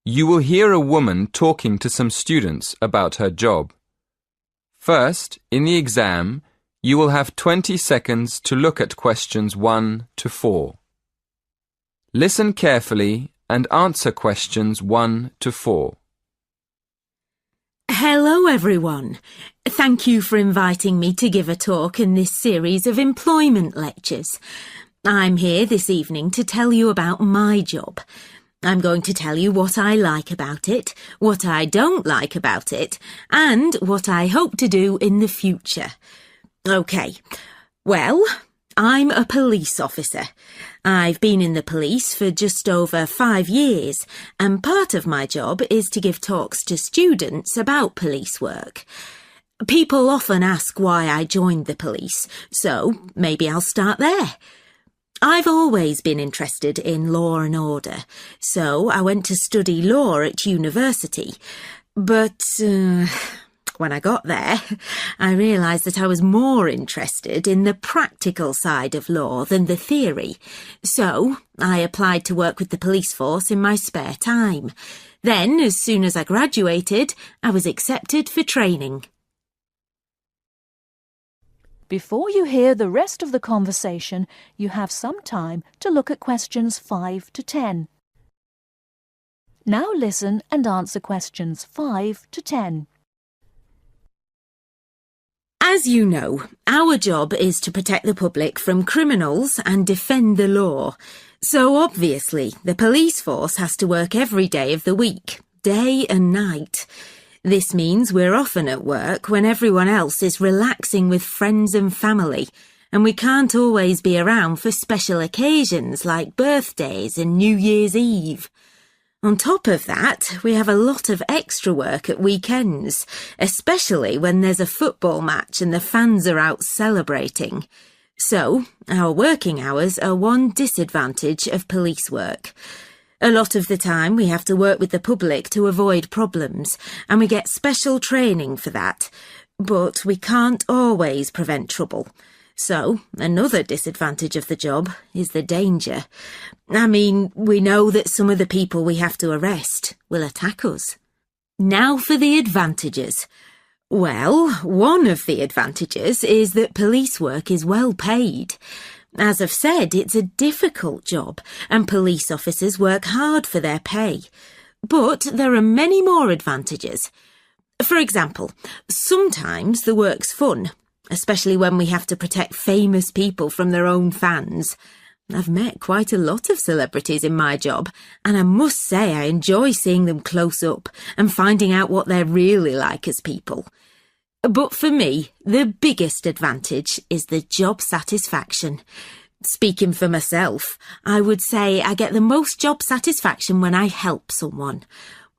You will hear a woman talking to some students about her job. First, in the exam, you will have 20 seconds to look at questions 1 to 4. Listen carefully and answer questions 1 to 4. Hello everyone. Thank you for inviting me to give a talk in this series of employment lectures. I'm here this evening to tell you about my job. I'm going to tell you what I like about it, what I don't like about it, and what I hope to do in the future. OK, well, I'm a police officer. I've been in the police for just over 5 years, and part of my job is to give talks to students about police work. People often ask why I joined the police, so maybe I'll start there. I've always been interested in law and order, so I went to study law at university. But when I got there, I realised that I was more interested in the practical side of law than the theory. So I applied to work with the police force in my spare time. Then, as soon as I graduated, I was accepted for training. Before you hear the rest of the conversation, you have some time to look at questions 5 to 10. Now listen and answer questions 5 to 10. As you know, our job is to protect the public from criminals and defend the law. So obviously, the police force has to work every day of the week, day and night. This means we're often at work when everyone else is relaxing with friends and family, and we can't always be around for special occasions like birthdays and New Year's Eve. On top of that, we have a lot of extra work at weekends, especially when there's a football match and the fans are out celebrating. So, our working hours are one disadvantage of police work. A lot of the time we have to work with the public to avoid problems, and we get special training for that. But we can't always prevent trouble. So, another disadvantage of the job is the danger. I mean, we know that some of the people we have to arrest will attack us. Now for the advantages. Well, one of the advantages is that police work is well paid. As I've said, it's a difficult job, and police officers work hard for their pay. But there are many more advantages. For example, sometimes the work's fun, especially when we have to protect famous people from their own fans. I've met quite a lot of celebrities in my job, and I must say I enjoy seeing them close up and finding out what they're really like as people. But for me, the biggest advantage is the job satisfaction. Speaking for myself, I would say I get the most job satisfaction when I help someone,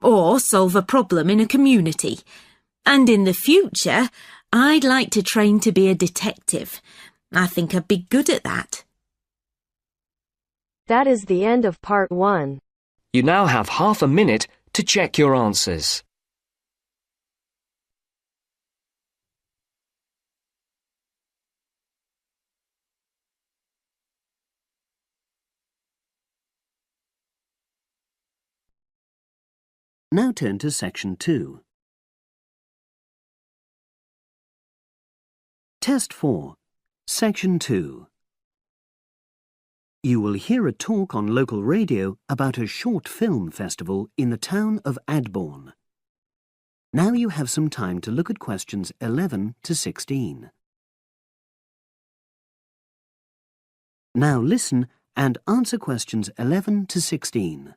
or solve a problem in a community. And in the future, I'd like to train to be a detective. I think I'd be good at that. That is the end of part 1. You now have half a minute to check your answers. Now turn to Section 2. Test 4, Section 2. You will hear a talk on local radio about a short film festival in the town of Adborne. Now you have some time to look at questions 11 to 16. Now listen and answer questions 11 to 16.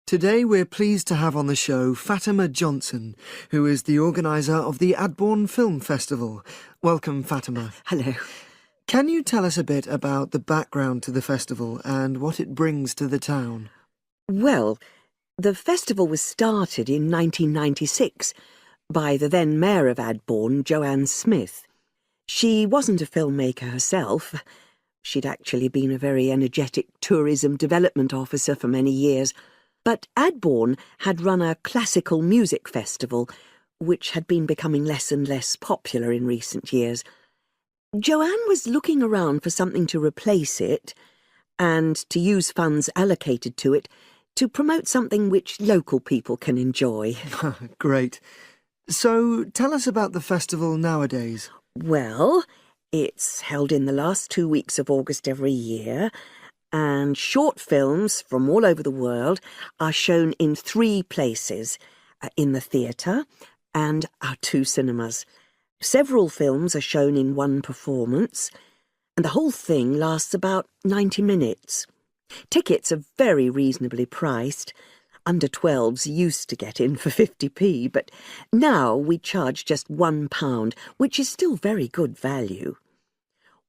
Today we're pleased to have on the show Fatima Johnson, who is the organiser of the Adborne Film Festival. Welcome, Fatima. Hello. Can you tell us a bit about the background to the festival and what it brings to the town? Well, the festival was started in 1996 by the then Mayor of Adborne, Joanne Smith. She wasn't a filmmaker herself. She'd actually been a very energetic tourism development officer for many years. But Adborne had run a classical music festival, which had been becoming less and less popular in recent years. Joanne was looking around for something to replace it, and to use funds allocated to it to promote something which local people can enjoy. Great. So, tell us about the festival nowadays. Well, it's held in the last 2 weeks of August every year, and short films from all over the world are shown in 3 places, in the theatre and our 2 cinemas. Several films are shown in one performance, and the whole thing lasts about 90 minutes. Tickets are very reasonably priced. Under 12s used to get in for 50p, but now we charge just £1, which is still very good value.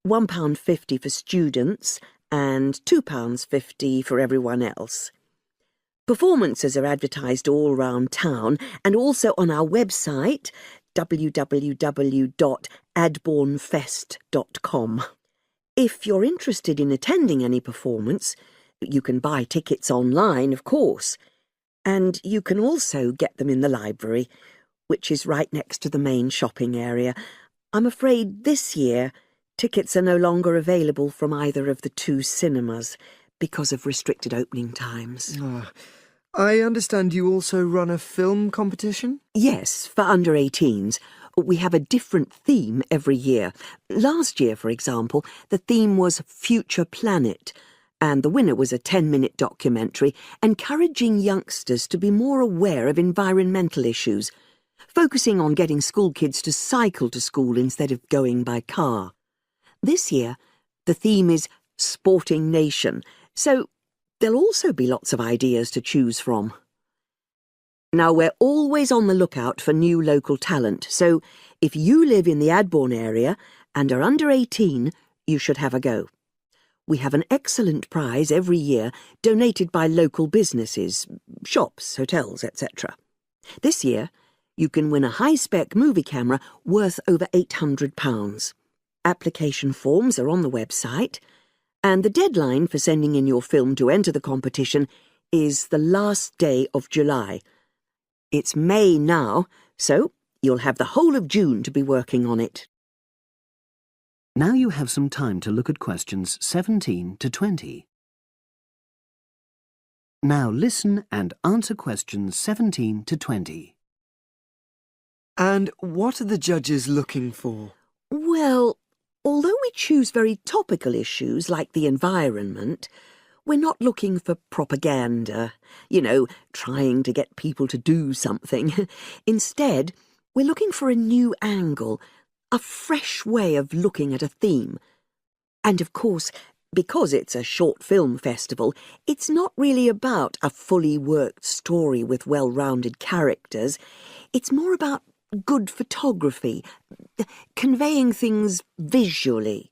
£1.50 for students and £2.50 for everyone else. Performances are advertised all round town and also on our website, www.adbournefest.com. If you're interested in attending any performance, you can buy tickets online, of course, and you can also get them in the library, which is right next to the main shopping area. I'm afraid this year tickets are no longer available from either of the 2 cinemas because of restricted opening times. I understand you also run a film competition? Yes, for under 18s. We have a different theme every year. Last year, for example, the theme was Future Planet, and the winner was a 10-minute documentary encouraging youngsters to be more aware of environmental issues, focusing on getting school kids to cycle to school instead of going by car. This year, the theme is Sporting Nation, so there'll also be lots of ideas to choose from. Now, we're always on the lookout for new local talent, so if you live in the Adbourne area and are under 18, you should have a go. We have an excellent prize every year donated by local businesses, shops, hotels, etc. This year, you can win a high-spec movie camera worth over £800. Application forms are on the website, and the deadline for sending in your film to enter the competition is the last day of July. It's May now, so you'll have the whole of June to be working on it. Now you have some time to look at questions 17 to 20. Now listen and answer questions 17 to 20. And what are the judges looking for? Well, although we choose very topical issues like the environment, we're not looking for propaganda, trying to get people to do something. Instead, we're looking for a new angle, a fresh way of looking at a theme. And of course, because it's a short film festival, it's not really about a fully worked story with well-rounded characters. It's more about good photography, conveying things visually.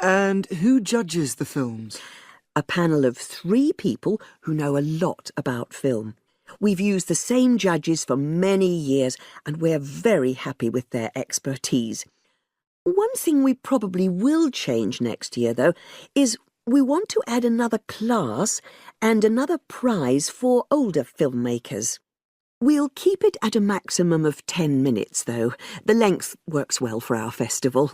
And who judges the films? A panel of 3 people who know a lot about film. We've used the same judges for many years, and we're very happy with their expertise. One thing we probably will change next year, though, is we want to add another class and another prize for older filmmakers. We'll keep it at a maximum of 10 minutes, though. The length works well for our festival.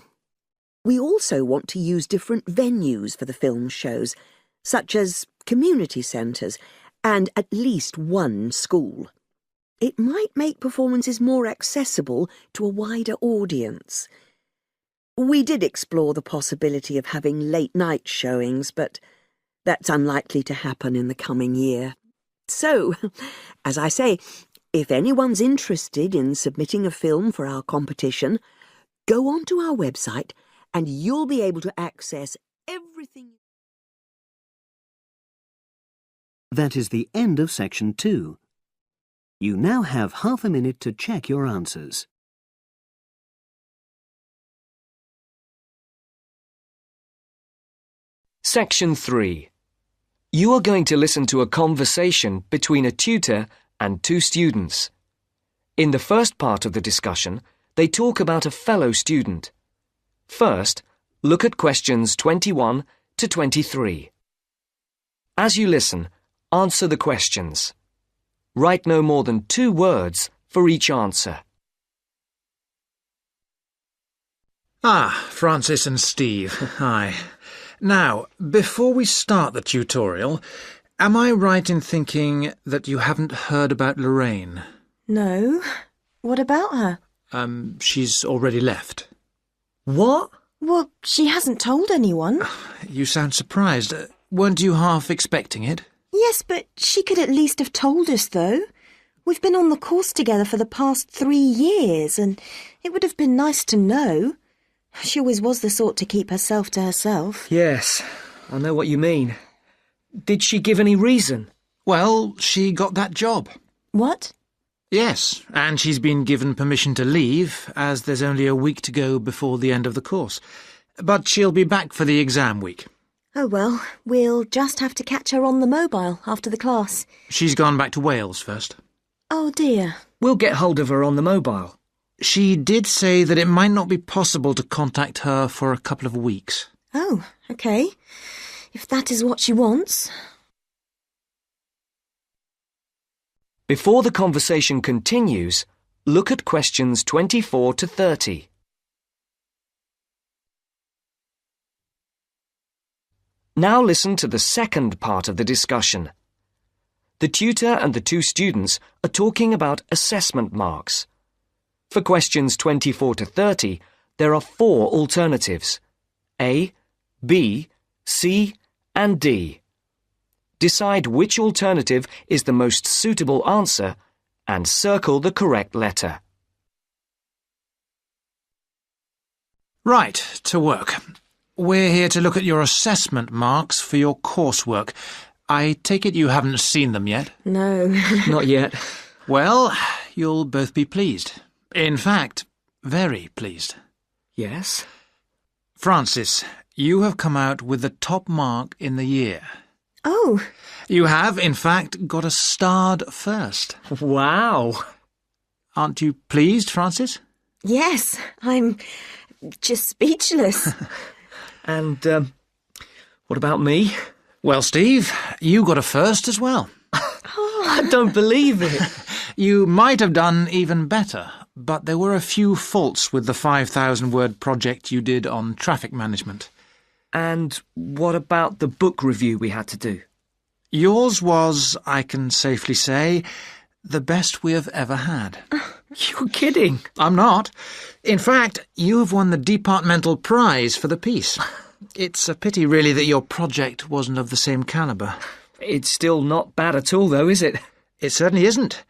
We also want to use different venues for the film shows, such as community centres and at least one school. It might make performances more accessible to a wider audience. We did explore the possibility of having late-night showings, but that's unlikely to happen in the coming year. So, as I say, if anyone's interested in submitting a film for our competition, go onto our website and you'll be able to access everything. That is the end of section 2. You now have half a minute to check your answers. Section 3. You are going to listen to a conversation between a tutor and 2 students. In the first part of the discussion, they talk about a fellow student. First, look at questions 21 to 23. As you listen, answer the questions. Write no more than 2 words for each answer. Francis and Steve, hi. Now, before we start the tutorial, Am I right in thinking that you haven't heard about Lorraine? No. What about her? She's already left. What? Well, she hasn't told anyone. You sound surprised. Weren't you half expecting it? Yes, but she could at least have told us, though. We've been on the course together for the past 3 years, and it would have been nice to know. She always was the sort to keep herself to herself. Yes, I know what you mean. Did she give any reason? Well, she got that job. What? Yes, and she's been given permission to leave, as there's only a week to go before the end of the course. But she'll be back for the exam week. Oh, well, we'll just have to catch her on the mobile after the class. She's gone back to Wales first. Oh, dear. We'll get hold of her on the mobile. She did say that it might not be possible to contact her for a couple of weeks. Oh, OK. If that is what she wants. Before the conversation continues, look at questions 24 to 30. Now listen to the second part of the discussion. The tutor and the 2 students are talking about assessment marks. For questions 24 to 30, there are 4 alternatives: A, B, C, and D. Decide which alternative is the most suitable answer and circle the correct letter. Right, to work. We're here to look at your assessment marks for your coursework. I take it you haven't seen them yet? No. Not yet. Well, you'll both be pleased. In fact, very pleased. Yes? Francis, you have come out with the top mark in the year. Oh. You have, in fact, got a starred first. Wow! Aren't you pleased, Francis? Yes, I'm just speechless. And, what about me? Well, Steve, you got a first as well. I don't believe it. You might have done even better, but there were a few faults with the 5,000-word project you did on traffic management. And what about the book review we had to do? Yours was, I can safely say, the best we have ever had. You're kidding. I'm not. In fact, you have won the departmental prize for the piece. It's a pity, really, that your project wasn't of the same calibre. It's still not bad at all, though, is it? It certainly isn't.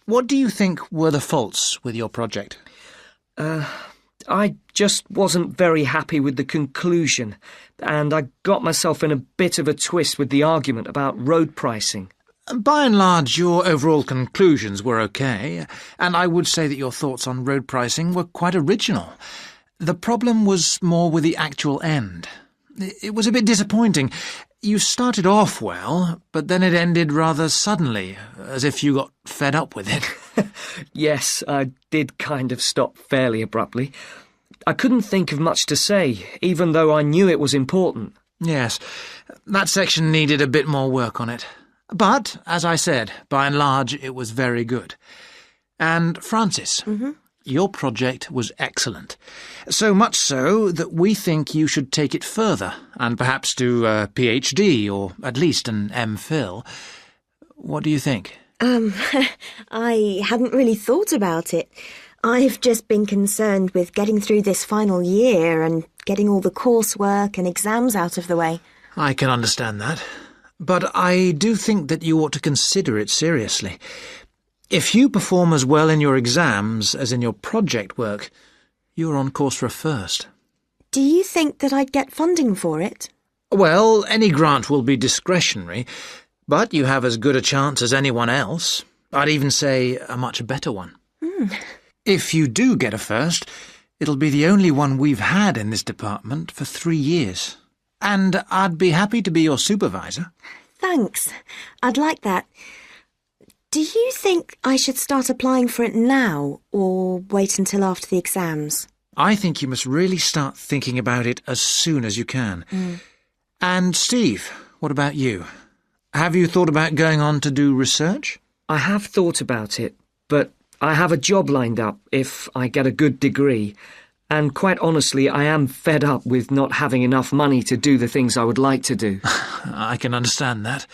What do you think were the faults with your project? I just wasn't very happy with the conclusion, and I got myself in a bit of a twist with the argument about road pricing. By and large, your overall conclusions were okay, and I would say that your thoughts on road pricing were quite original. The problem was more with the actual end. It was a bit disappointing. You started off well, but then it ended rather suddenly, as if you got fed up with it. Yes, I did kind of stop fairly abruptly. I couldn't think of much to say, even though I knew it was important. Yes, that section needed a bit more work on it. But, as I said, by and large, it was very good. And, Francis, your project was excellent. So much so that we think you should take it further, and perhaps do a PhD, or at least an MPhil. What do you think? I hadn't really thought about it. I've just been concerned with getting through this final year and getting all the coursework and exams out of the way. I can understand that. But I do think that you ought to consider it seriously. If you perform as well in your exams as in your project work, you're on course for a first. Do you think that I'd get funding for it? Well, any grant will be discretionary, but you have as good a chance as anyone else. I'd even say a much better one. If you do get a first, it'll be the only one we've had in this department for 3 years. And I'd be happy to be your supervisor. Thanks. I'd like that. Do you think I should start applying for it now, or wait until after the exams? I think you must really start thinking about it as soon as you can. And Steve, what about you? Have you thought about going on to do research? I have thought about it, but I have a job lined up if I get a good degree, And quite honestly, I am fed up with not having enough money to do the things I would like to do. I can understand that.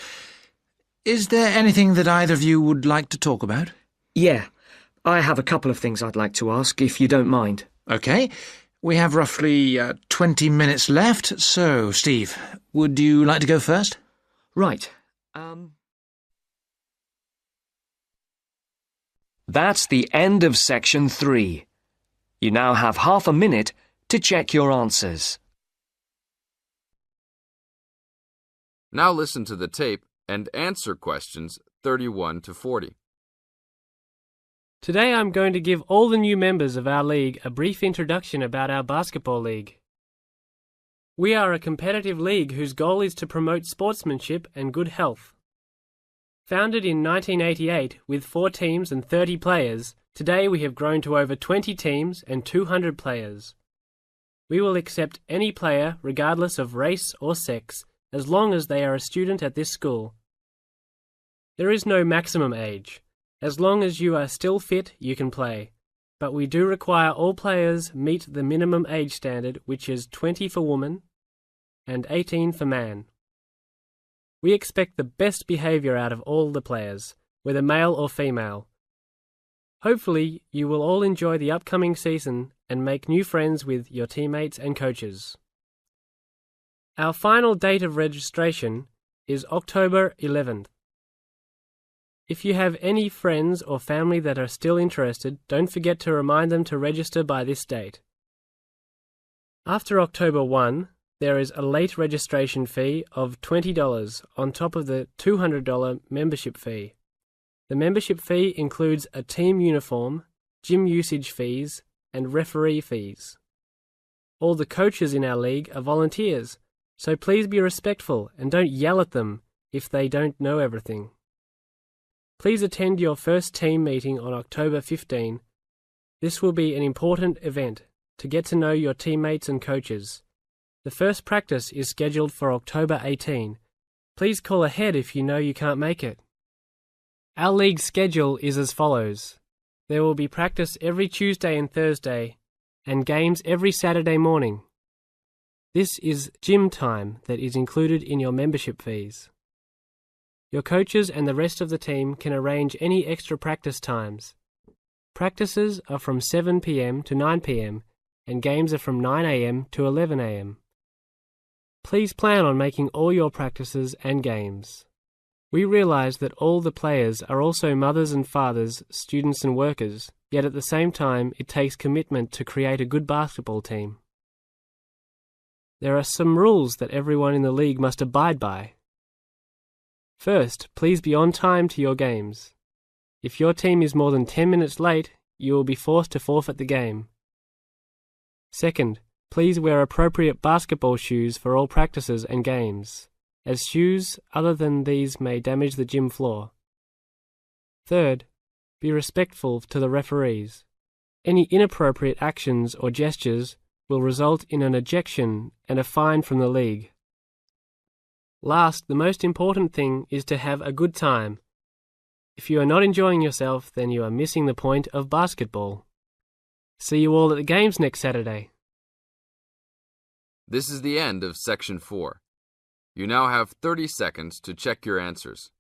Is there anything that either of you would like to talk about? Yeah, I have a couple of things I'd like to ask, if you don't mind. OK. We have roughly 20 minutes left, so, Steve, would you like to go first? Right. That's the end of section 3. You now have half a minute to check your answers. Now listen to the tape and answer questions 31 to 40. Today I'm going to give all the new members of our league a brief introduction about our basketball league. We are a competitive league whose goal is to promote sportsmanship and good health. Founded in 1988 with 4 teams and 30 players, today we have grown to over 20 teams and 200 players. We will accept any player regardless of race or sex as long as they are a student at this school. There is no maximum age. As long as you are still fit, you can play. But we do require all players meet the minimum age standard, which is 20 for woman and 18 for man. We expect the best behaviour out of all the players, whether male or female. Hopefully, you will all enjoy the upcoming season and make new friends with your teammates and coaches. Our final date of registration is October 11th. If you have any friends or family that are still interested, don't forget to remind them to register by this date. After October 1, there is a late registration fee of $20 on top of the $200 membership fee. The membership fee includes a team uniform, gym usage fees, and referee fees. All the coaches in our league are volunteers, so please be respectful and don't yell at them if they don't know everything. Please attend your first team meeting on October 15. This will be an important event to get to know your teammates and coaches. The first practice is scheduled for October 18. Please call ahead if you know you can't make it. Our league schedule is as follows. There will be practice every Tuesday and Thursday, and games every Saturday morning. This is gym time that is included in your membership fees. Your coaches and the rest of the team can arrange any extra practice times. Practices are from 7 p.m. to 9 p.m. and games are from 9 a.m. to 11 a.m. Please plan on making all your practices and games. We realise that all the players are also mothers and fathers, students and workers, yet at the same time it takes commitment to create a good basketball team. There are some rules that everyone in the league must abide by. First, please be on time to your games. If your team is more than 10 minutes late, you will be forced to forfeit the game. Second, please wear appropriate basketball shoes for all practices and games, as shoes other than these may damage the gym floor. Third, be respectful to the referees. Any inappropriate actions or gestures will result in an ejection and a fine from the league. Last, the most important thing is to have a good time. If you are not enjoying yourself, then you are missing the point of basketball. See you all at the games next Saturday. This is the end of section 4. You now have 30 seconds to check your answers.